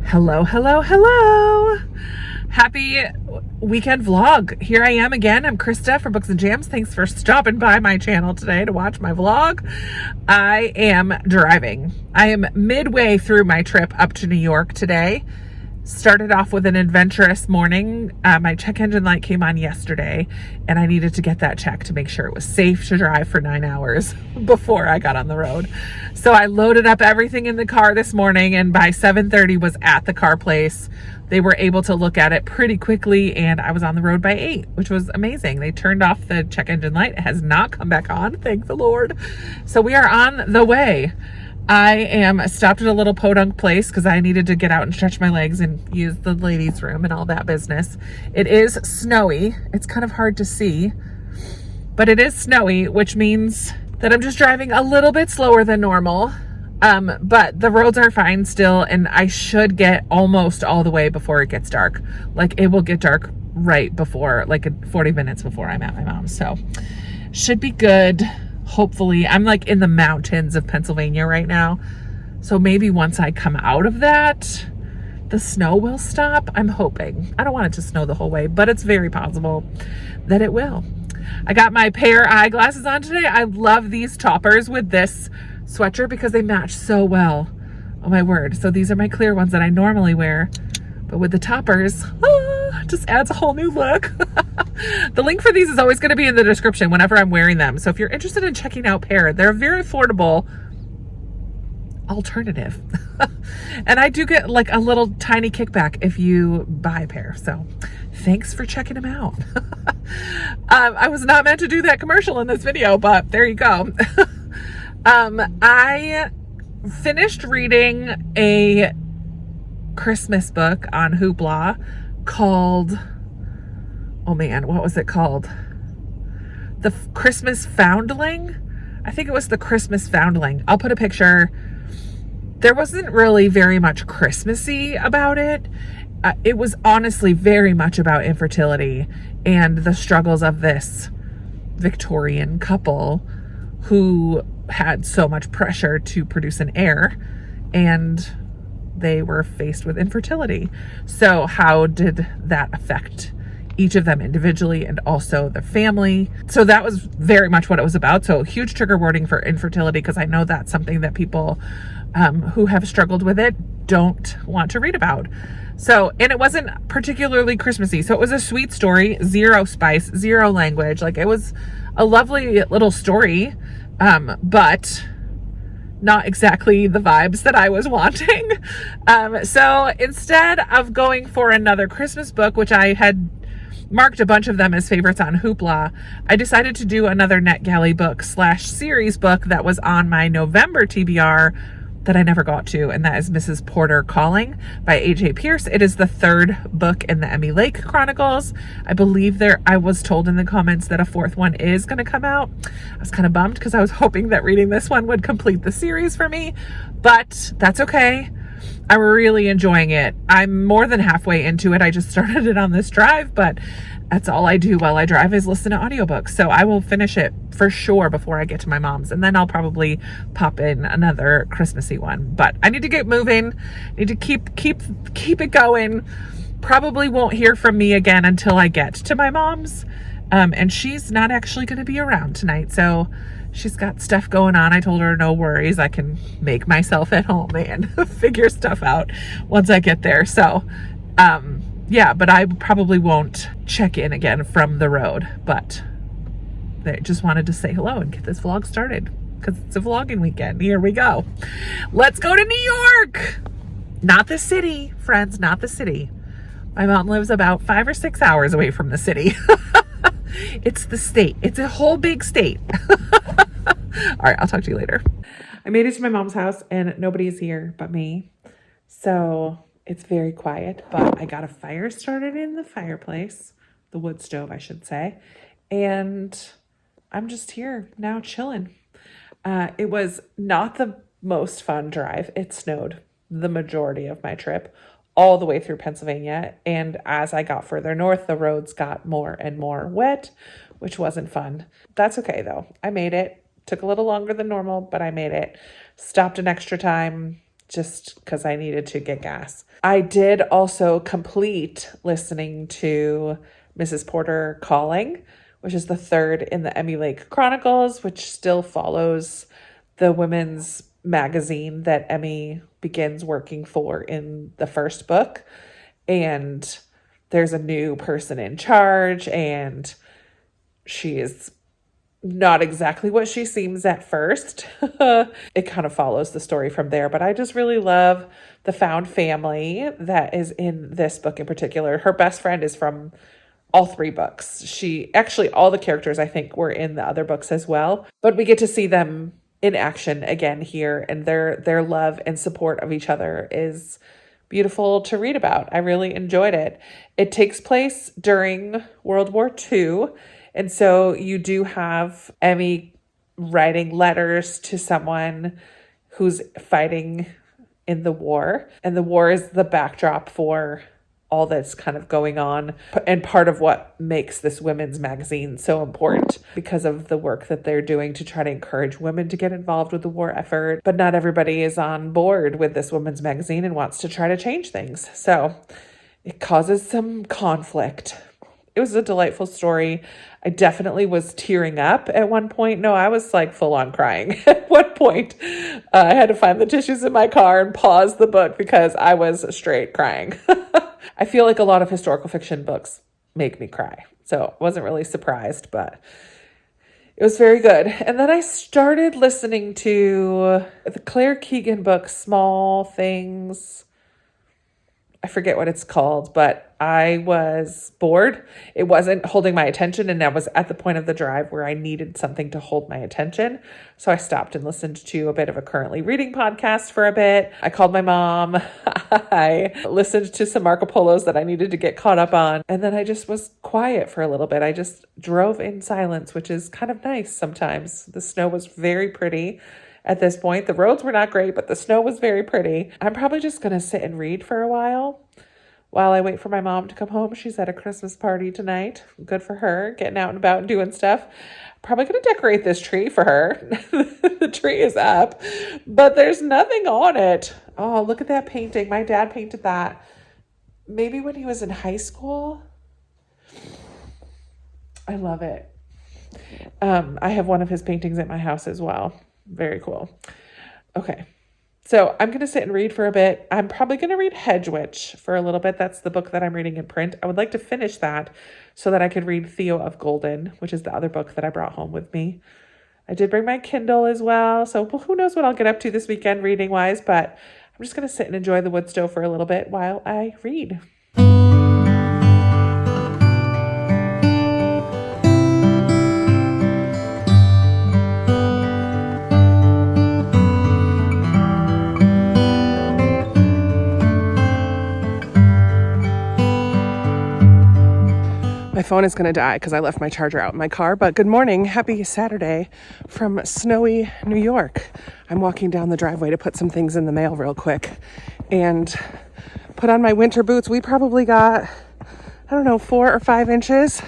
Hello, hello, hello. Happy weekend vlog. Here I am again. I'm Krista from Books and Jams. Thanks for stopping by my channel today to watch my vlog. I am driving. I am midway through my trip up to New York today. Started off with an adventurous morning. My check engine light came on yesterday and I needed to get that checked to make sure it was safe to drive for 9 hours before I got on the road. So I loaded up everything in the car this morning and by 7:30 was at the car place. They were able to look at it pretty quickly and I was on the road by 8, which was amazing. They turned off the check engine light. It has not come back on, thank the Lord. So we are on the way. I am stopped at a little podunk place because I needed to get out and stretch my legs and use the ladies' room and all that business. It is snowy. It's kind of hard to see, but it is snowy, which means that I'm just driving a little bit slower than normal. But the roads are fine still, and I should get almost all the way before it gets dark. Like, it will get dark right before, like 40 minutes before I'm at my mom's. So should be good. Hopefully. I'm like in the mountains of Pennsylvania right now. So maybe once I come out of that, the snow will stop. I'm hoping. I don't want it to snow the whole way, but it's very possible that it will. I got my pair eyeglasses on today. I love these toppers with this sweatshirt because they match so well. Oh my word. So these are my clear ones that I normally wear, but with the toppers, just adds a whole new look. The link for these is always going to be in the description whenever I'm wearing them. So if you're interested in checking out Pair, they're a very affordable alternative. And I do get like a little tiny kickback if you buy a pair. So thanks for checking them out. I was not meant to do that commercial in this video, but there you go. I finished reading a Christmas book on Hoopla called, oh man, what was it called? The Christmas Foundling? I think it was the Christmas Foundling. I'll put a picture. There wasn't really very much Christmassy about it. It was honestly very much about infertility and the struggles of this Victorian couple who had so much pressure to produce an heir, and they were faced with infertility. So how did that affect each of them individually and also the family? So that was very much what it was about. So huge trigger warning for infertility, because I know that's something that people who have struggled with it don't want to read about. So, and it wasn't particularly Christmassy. So it was a sweet story, zero spice, zero language. Like, it was a lovely little story, but not exactly the vibes that I was wanting. So instead of going for another Christmas book, which I had marked a bunch of them as favorites on Hoopla, I decided to do another NetGalley book / series book that was on my November TBR that I never got to, and that is Mrs. Porter Calling by A.J. Pierce. It is the third book in the Emmy Lake Chronicles. I believe I was told in the comments that a fourth one is going to come out. I was kind of bummed because I was hoping that reading this one would complete the series for me, but that's okay. I'm really enjoying it. I'm more than halfway into it. I just started it on this drive, but that's all I do while I drive is listen to audiobooks. So I will finish it for sure before I get to my mom's, and then I'll probably pop in another Christmassy one. But I need to get moving. Need to keep it going. Probably won't hear from me again until I get to my mom's. And she's not actually going to be around tonight, so she's got stuff going on. I told her no worries. I can make myself at home and figure stuff out once I get there. So, yeah, but I probably won't check in again from the road, but I just wanted to say hello and get this vlog started because it's a vlogging weekend. Here we go. Let's go to New York. Not the city, friends, not the city. My mom lives about 5 or 6 hours away from the city. It's the state. It's a whole big state. All right, I'll talk to you later. I made it to my mom's house and nobody's here but me. So it's very quiet, but I got a fire started in the fireplace, the wood stove, I should say. And I'm just here now chilling. It was not the most fun drive. It snowed the majority of my trip, all the way through Pennsylvania. And as I got further north, the roads got more and more wet, which wasn't fun. That's okay though. I made it. Took a little longer than normal, but I made it. Stopped an extra time just because I needed to get gas. I did also complete listening to Mrs. Porter Calling, which is the third in the Emmy Lake Chronicles, which still follows the women's magazine that Emmy begins working for in the first book. And there's a new person in charge, and she is not exactly what she seems at first. It kind of follows the story from there, but I just really love the found family that is in this book in particular. Her best friend is from all three books. All the characters I think were in the other books as well, but we get to see them in action again here, and their love and support of each other is beautiful to read about. I really enjoyed it. It takes place during World War II, and so you do have Emmy writing letters to someone who's fighting in the war, and the war is the backdrop for all that's kind of going on, and part of what makes this women's magazine so important because of the work that they're doing to try to encourage women to get involved with the war effort. But not everybody is on board with this women's magazine and wants to try to change things. So it causes some conflict. It was a delightful story. I definitely was tearing up at one point. No, I was like full on crying at one point. I had to find the tissues in my car and pause the book because I was straight crying. I feel like a lot of historical fiction books make me cry. So I wasn't really surprised, but it was very good. And then I started listening to the Claire Keegan book, Small Things. I forget what it's called, but I was bored. It wasn't holding my attention, and I was at the point of the drive where I needed something to hold my attention. So I stopped and listened to a bit of a currently reading podcast for a bit. I called my mom. I listened to some Marco Polos that I needed to get caught up on. And then I just was quiet for a little bit. I just drove in silence, which is kind of nice sometimes. The snow was very pretty. At this point, the roads were not great, but the snow was very pretty. I'm probably just going to sit and read for a while I wait for my mom to come home. She's at a Christmas party tonight. Good for her, getting out and about and doing stuff. Probably going to decorate this tree for her. The tree is up, but there's nothing on it. Oh, look at that painting. My dad painted that maybe when he was in high school. I love it. I have one of his paintings at my house as well. Very cool. Okay. So I'm going to sit and read for a bit. I'm probably going to read Hedge Witch for a little bit. That's the book that I'm reading in print. I would like to finish that so that I could read Theo of Golden, which is the other book that I brought home with me. I did bring my Kindle as well. So who knows what I'll get up to this weekend reading wise, but I'm just going to sit and enjoy the wood stove for a little bit while I read. My phone is going to die because I left my charger out in my car, but good morning. Happy Saturday from snowy New York. I'm walking down the driveway to put some things in the mail real quick and put on my winter boots. We probably got, 4 or 5 inches.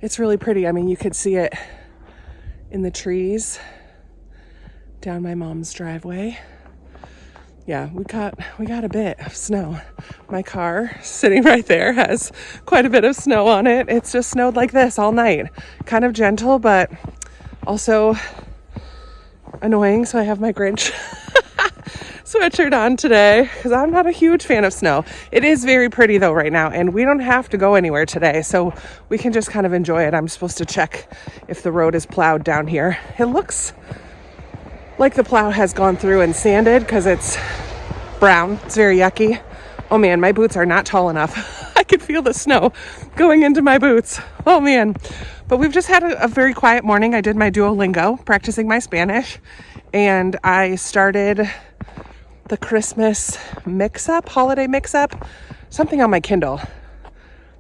It's really pretty. I mean, you could see it in the trees down my mom's driveway. Yeah, we got a bit of snow. My car sitting right there has quite a bit of snow on it. It's just snowed like this all night. Kind of gentle, but also annoying. So I have my Grinch sweatshirt on today because I'm not a huge fan of snow. It is very pretty though right now, and we don't have to go anywhere today, so we can just kind of enjoy it. I'm supposed to check if the road is plowed down here. It looks like the plow has gone through and sanded because it's brown. It's very yucky. Oh man, my boots are not tall enough. I could feel the snow going into my boots. Oh man. But we've just had a very quiet morning. I did my Duolingo, practicing my Spanish, and I started the Christmas mix-up, holiday mix-up, something on my Kindle.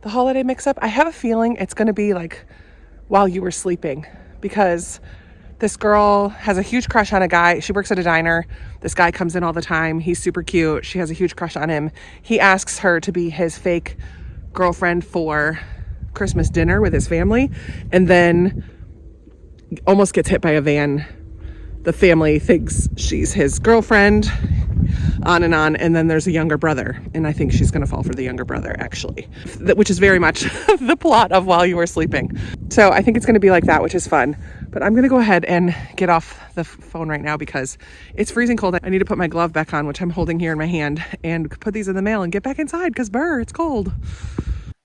The holiday mix-up, I have a feeling it's going to be like while you were sleeping, because this girl has a huge crush on a guy. She works at a diner. This guy comes in all the time. He's super cute. She has a huge crush on him. He asks her to be his fake girlfriend for Christmas dinner with his family, and then almost gets hit by a van. The family thinks she's his girlfriend. on and on. And then there's a younger brother, and I think she's going to fall for the younger brother, actually, which is very much the plot of While You Were Sleeping. So I think it's going to be like that, which is fun. But I'm going to go ahead and get off the phone right now because it's freezing cold. I need to put my glove back on, which I'm holding here in my hand, and put these in the mail and get back inside because it's cold.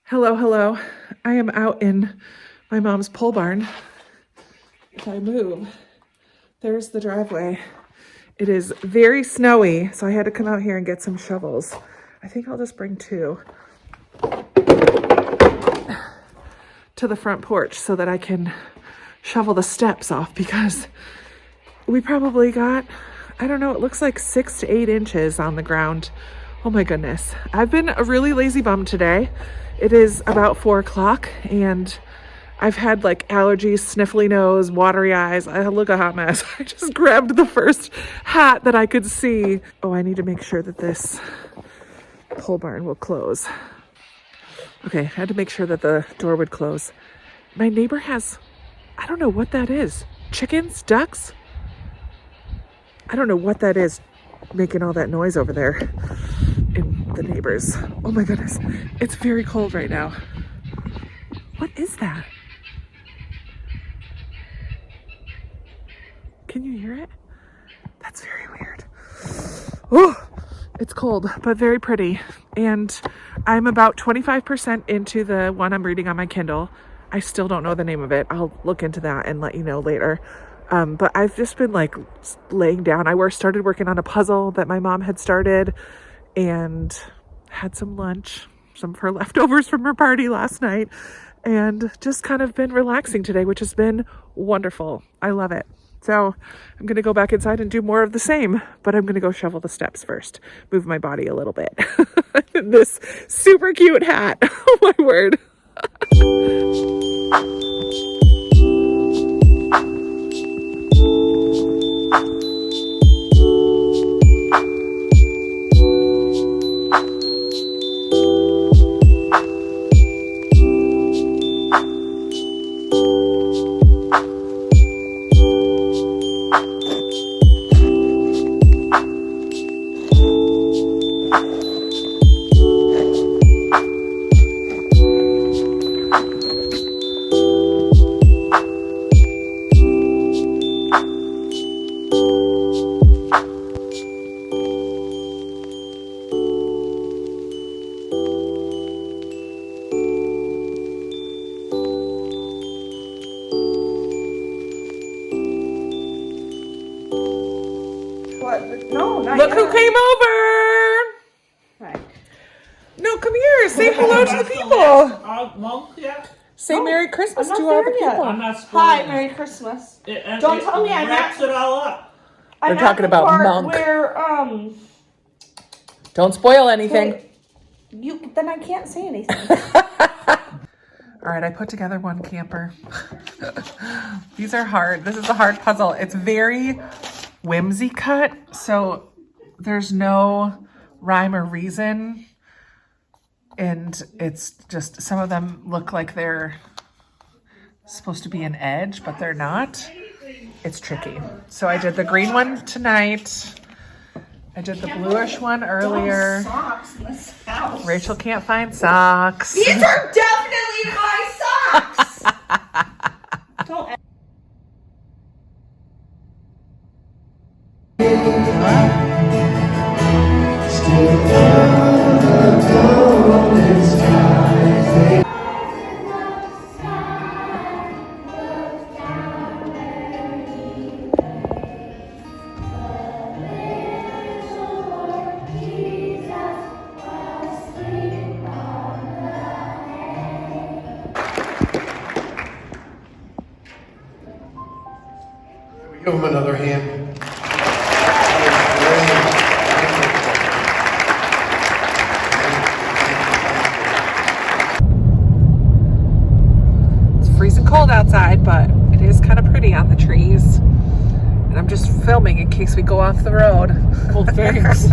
Hello. I am out in my mom's pole barn. If I move, there's the driveway. It is very snowy, so I had to come out here and get some shovels. I think I'll just bring 2 to the front porch so that I can shovel the steps off, because we probably got, I don't know, it looks like 6 to 8 inches on the ground. Oh my goodness. I've been a really lazy bum today. It is about 4 o'clock and I've had like allergies, sniffly nose, watery eyes. I look a hot mess. I just grabbed the first hat that I could see. Oh, I need to make sure that this pole barn will close. Okay, I had to make sure that the door would close. My neighbor has, I don't know what that is. Chickens? Ducks? I don't know what that is making all that noise over there in the neighbors. Oh my goodness. It's very cold right now. What is that? Can you hear it? That's very weird. Oh, it's cold, but very pretty. And I'm about 25% into the one I'm reading on my Kindle. I still don't know the name of it. I'll look into that and let you know later. But I've just been like laying down. I started working on a puzzle that my mom had started and had some lunch, some of her leftovers from her party last night, and just kind of been relaxing today, which has been wonderful. I love it. So I'm going to go back inside and do more of the same, but I'm going to go shovel the steps first, move my body a little bit. This super cute hat. Oh my word. Look who came over! Right. No, come here. Say hello to the people. Say Merry Christmas to all the people. I'm not Hi, Merry Christmas. Don't tell me I'm wraps it all up. They're talking about Monk. Where, Don't spoil anything. Then I can't say anything. All right, I put together one camper. These are hard. This is a hard puzzle. It's very whimsy cut, so there's no rhyme or reason. And it's just, some of them look like they're supposed to be an edge, but they're not. It's tricky. So I did the green one tonight. I did the bluish one earlier. Socks in this house. Rachel can't find socks. These are definitely my socks. Don't. Give him another hand. It's freezing cold outside, but it is kind of pretty on the trees. And I'm just filming in case we go off the road. Well, thanks.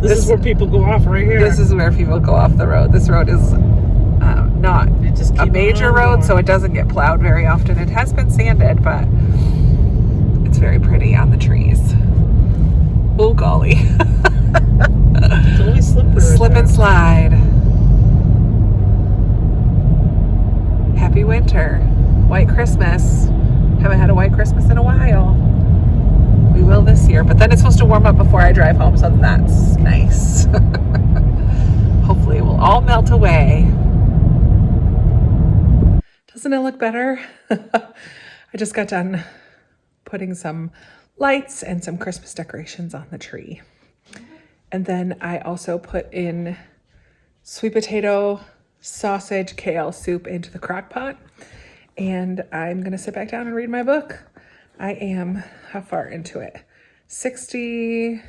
This is where people go off right here. This is where people go off the road. This road is not a major road, so it doesn't get plowed very often. It has been sanded, but it's very pretty on the trees. Oh golly. It's only slippery. Slip and slide. Happy winter. White Christmas. Haven't had a white Christmas in a while. We will this year, but then it's supposed to warm up before I drive home, so that's nice. Hopefully it will all melt away. Doesn't it look better? I just got done putting some lights and some Christmas decorations on the tree. And then I also put in sweet potato, sausage, kale soup into the crock pot. And I'm gonna sit back down and read my book. I am, how far into it? 65%.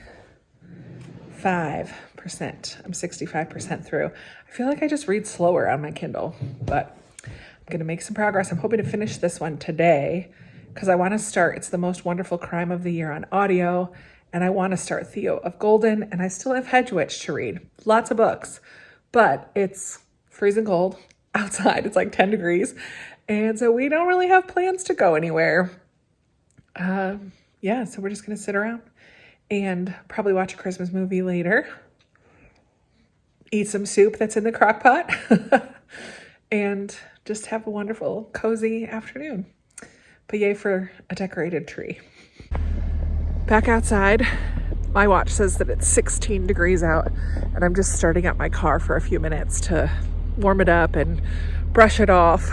I'm 65% through. I feel like I just read slower on my Kindle, but I'm gonna make some progress. I'm hoping to finish this one today because I wanna start It's the Most Wonderful Crime of the Year on audio, and I wanna start Theo of Golden, and I still have Hedge Witch to read. Lots of books, but it's freezing cold outside. It's like 10 degrees. And so we don't really have plans to go anywhere. Yeah, so we're just gonna sit around and probably watch a Christmas movie later, eat some soup that's in the crock pot, and just have a wonderful, cozy afternoon. But yay for a decorated tree. Back outside, my watch says that it's 16 degrees out, and I'm just starting up my car for a few minutes to warm it up and brush it off.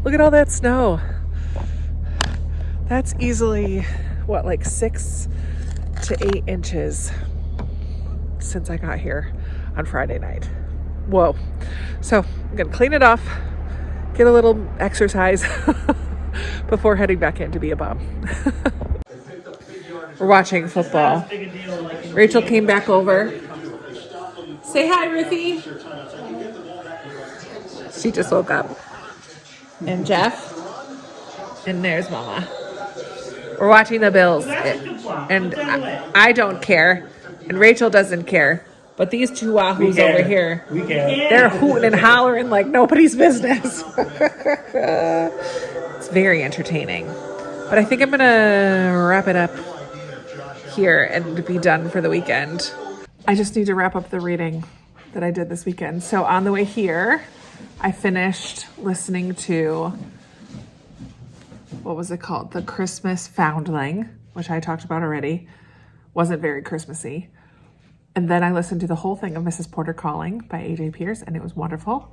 Look at all that snow. That's easily, what, like 6 to 8 inches since I got here on Friday night. Whoa. So I'm gonna clean it off, get a little exercise before heading back in to be a bum. We're watching football. Rachel came back over. Say hi, Ruthie. She just woke up. And Jeff. And there's Mama. We're watching the Bills. And I don't care. And Rachel doesn't care. But these two wahoos over here, they're hooting and hollering like nobody's business. It's very entertaining. But I think I'm going to wrap it up here and be done for the weekend. I just need to wrap up the reading that I did this weekend. So on the way here, I finished listening to, what was it called? The Christmas Foundling, which I talked about already. Wasn't very Christmassy. And then I listened to the whole thing of Mrs. Porter Calling by A.J. Pierce, and it was wonderful.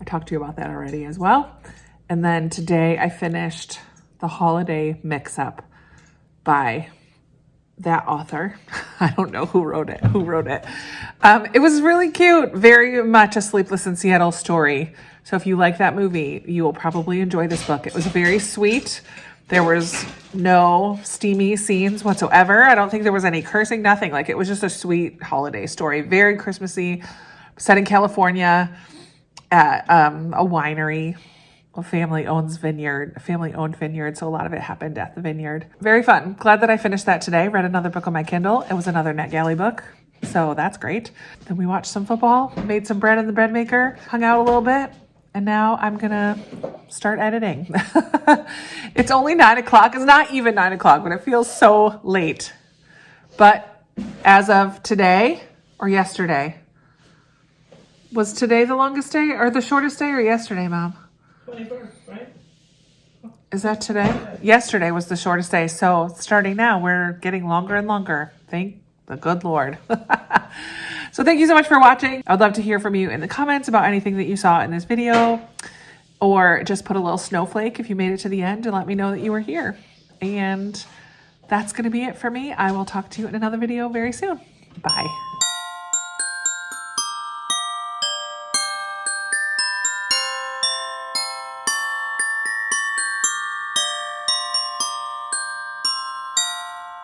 I talked to you about that already as well. And then today I finished The Holiday Mix-Up by that author. I don't know who wrote it. It was really cute. Very much a Sleepless in Seattle story. So if you like that movie, you will probably enjoy this book. It was very sweet. There was no steamy scenes whatsoever. I don't think there was any cursing, nothing. Like, it was just a sweet holiday story. Very Christmassy, set in California at a winery. A family-owned vineyard, so a lot of it happened at the vineyard. Very fun. Glad that I finished that today. Read another book on my Kindle. It was another NetGalley book, so that's great. Then we watched some football, made some bread in the bread maker, hung out a little bit, and now I'm gonna start editing. It's only 9 o'clock. It's not even 9 o'clock, but it feels so late. But as of today or yesterday, was today the longest day or the shortest day or yesterday, Mom? 24, right? Is that today? Yesterday was the shortest day. So starting now, we're getting longer and longer. Thank the good Lord. So thank you so much for watching. I would love to hear from you in the comments about anything that you saw in this video, or just put a little snowflake if you made it to the end and let me know that you were here. And that's going to be it for me. I will talk to you in another video very soon. Bye.